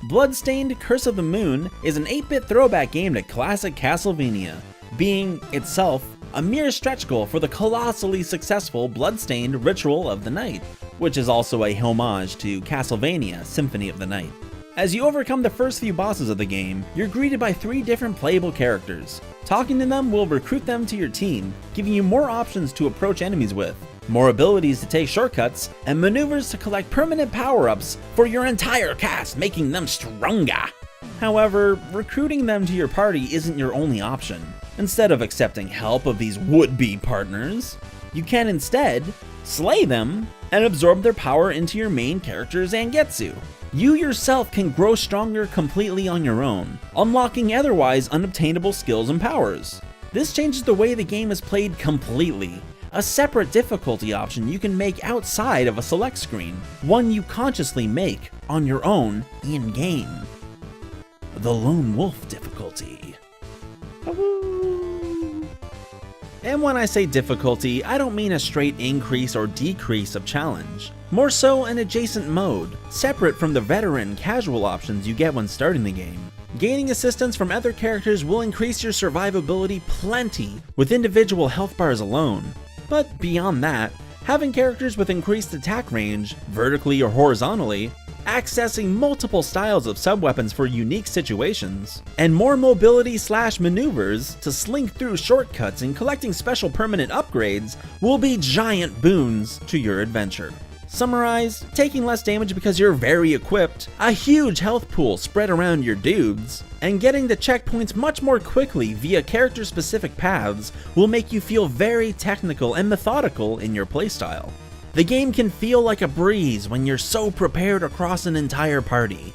Bloodstained Curse of the Moon is an 8-bit throwback game to classic Castlevania, being, itself, a mere stretch goal for the colossally successful Bloodstained Ritual of the Night, which is also a homage to Castlevania Symphony of the Night. As you overcome the first few bosses of the game, you're greeted by 3 different playable characters. Talking to them will recruit them to your team, giving you more options to approach enemies with, more abilities to take shortcuts, and maneuvers to collect permanent power-ups for your entire cast, making them stronger. However, recruiting them to your party isn't your only option. Instead of accepting help of these would-be partners, you can instead slay them and absorb their power into your main character's Zangetsu. You yourself can grow stronger completely on your own, unlocking otherwise unobtainable skills and powers. This changes the way the game is played completely. A separate difficulty option you can make outside of a select screen, one you consciously make on your own in-game. The Lone Wolf difficulty. And when I say difficulty, I don't mean a straight increase or decrease of challenge. More so an adjacent mode, separate from the veteran casual options you get when starting the game. Gaining assistance from other characters will increase your survivability plenty with individual health bars alone. But beyond that, having characters with increased attack range, vertically or horizontally, accessing multiple styles of sub-weapons for unique situations, and more mobility/maneuvers to slink through shortcuts and collecting special permanent upgrades will be giant boons to your adventure. Summarized, taking less damage because you're very equipped, a huge health pool spread around your dudes, and getting the checkpoints much more quickly via character-specific paths will make you feel very technical and methodical in your playstyle. The game can feel like a breeze when you're so prepared across an entire party.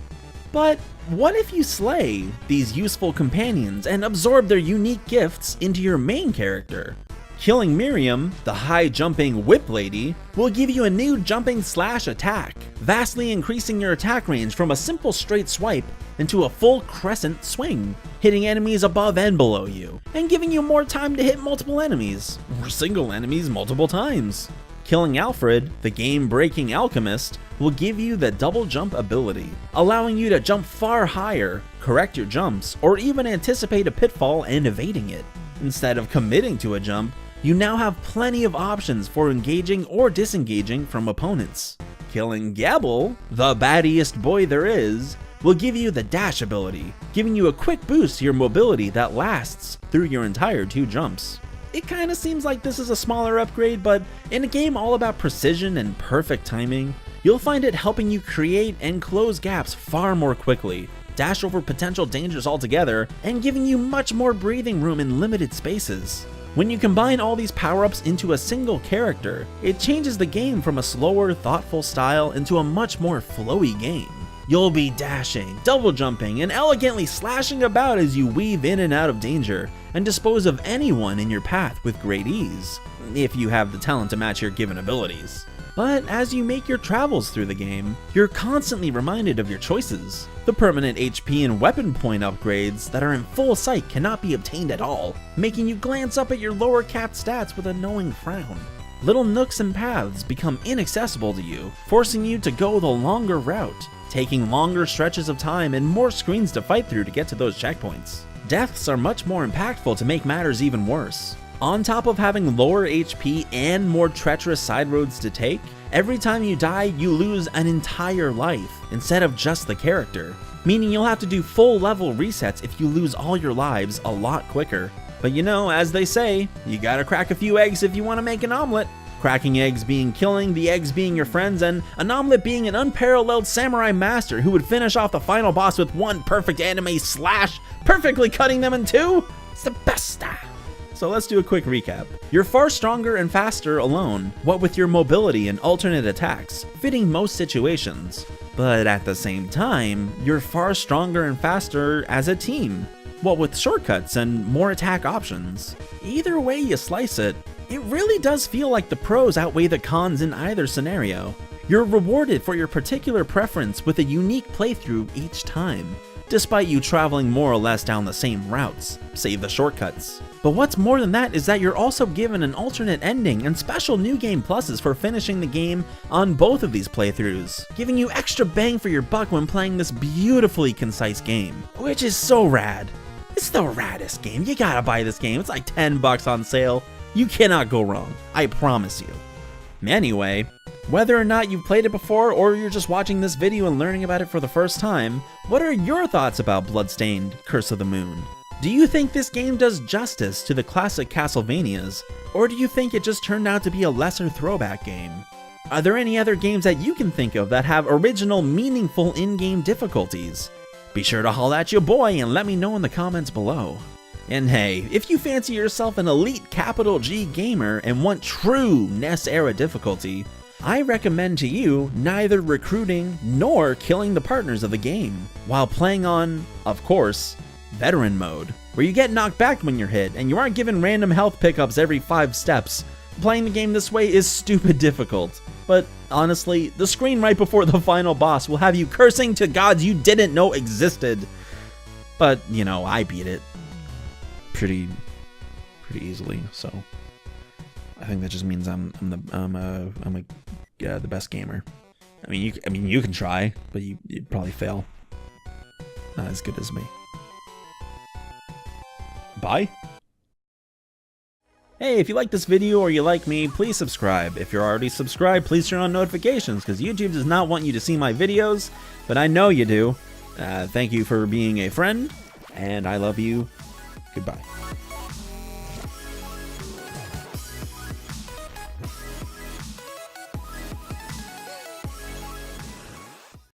But what if you slay these useful companions and absorb their unique gifts into your main character? Killing Miriam, the high-jumping whip lady, will give you a new jumping/attack, vastly increasing your attack range from a simple straight swipe into a full crescent swing, hitting enemies above and below you, and giving you more time to hit multiple enemies, or single enemies multiple times. Killing Alfred, the game-breaking alchemist, will give you the double jump ability, allowing you to jump far higher, correct your jumps, or even anticipate a pitfall and evading it. Instead of committing to a jump, you now have plenty of options for engaging or disengaging from opponents. Killing Gabble, the battiest boy there is, will give you the dash ability, giving you a quick boost to your mobility that lasts through your entire 2 jumps. It kinda seems like this is a smaller upgrade, but in a game all about precision and perfect timing, you'll find it helping you create and close gaps far more quickly, dash over potential dangers altogether, and giving you much more breathing room in limited spaces. When you combine all these power-ups into a single character, it changes the game from a slower, thoughtful style into a much more flowy game. You'll be dashing, double jumping, and elegantly slashing about as you weave in and out of danger, and dispose of anyone in your path with great ease, if you have the talent to match your given abilities. But as you make your travels through the game, you're constantly reminded of your choices. The permanent HP and weapon point upgrades that are in full sight cannot be obtained at all, making you glance up at your lower capped stats with a knowing frown. Little nooks and paths become inaccessible to you, forcing you to go the longer route, taking longer stretches of time and more screens to fight through to get to those checkpoints. Deaths are much more impactful to make matters even worse. On top of having lower HP and more treacherous side roads to take, every time you die you lose an entire life instead of just the character, meaning you'll have to do full level resets if you lose all your lives a lot quicker. But you know, as they say, you gotta crack a few eggs if you want to make an omelet. Cracking eggs being killing, the eggs being your friends, and an omelet being an unparalleled samurai master who would finish off the final boss with one perfect anime slash, perfectly cutting them in 2? It's the best. So let's do a quick recap. You're far stronger and faster alone, what with your mobility and alternate attacks, fitting most situations. But at the same time, you're far stronger and faster as a team, what with shortcuts and more attack options. Either way you slice it, it really does feel like the pros outweigh the cons in either scenario. You're rewarded for your particular preference with a unique playthrough each time, despite you traveling more or less down the same routes, save the shortcuts. But what's more than that is that you're also given an alternate ending and special new game pluses for finishing the game on both of these playthroughs, giving you extra bang for your buck when playing this beautifully concise game, which is so rad. It's the raddest game. You gotta buy this game. It's like $10 on sale. You cannot go wrong. I promise you. Anyway, whether or not you've played it before or you're just watching this video and learning about it for the first time, what are your thoughts about Bloodstained: Curse of the Moon? Do you think this game does justice to the classic Castlevanias, or do you think it just turned out to be a lesser throwback game? Are there any other games that you can think of that have original, meaningful in-game difficulties? Be sure to holler at your boy and let me know in the comments below. And hey, if you fancy yourself an elite capital G gamer and want true NES-era difficulty, I recommend to you neither recruiting nor killing the partners of the game, while playing on, of course, Veteran mode, where you get knocked back when you're hit and you aren't given random health pickups every 5 steps. Playing the game this way is stupid difficult, but honestly, the screen right before the final boss will have you cursing to gods you didn't know existed. But, you know, I beat it pretty easily, so I think that just means I'm the best gamer. I mean, you can try, but you'd probably fail. Not as good as me. Bye. Hey, if you like this video or you like me, please subscribe. If you're already subscribed, please turn on notifications, because YouTube does not want you to see my videos, but I know you do. Thank you for being a friend, and I love you. Goodbye.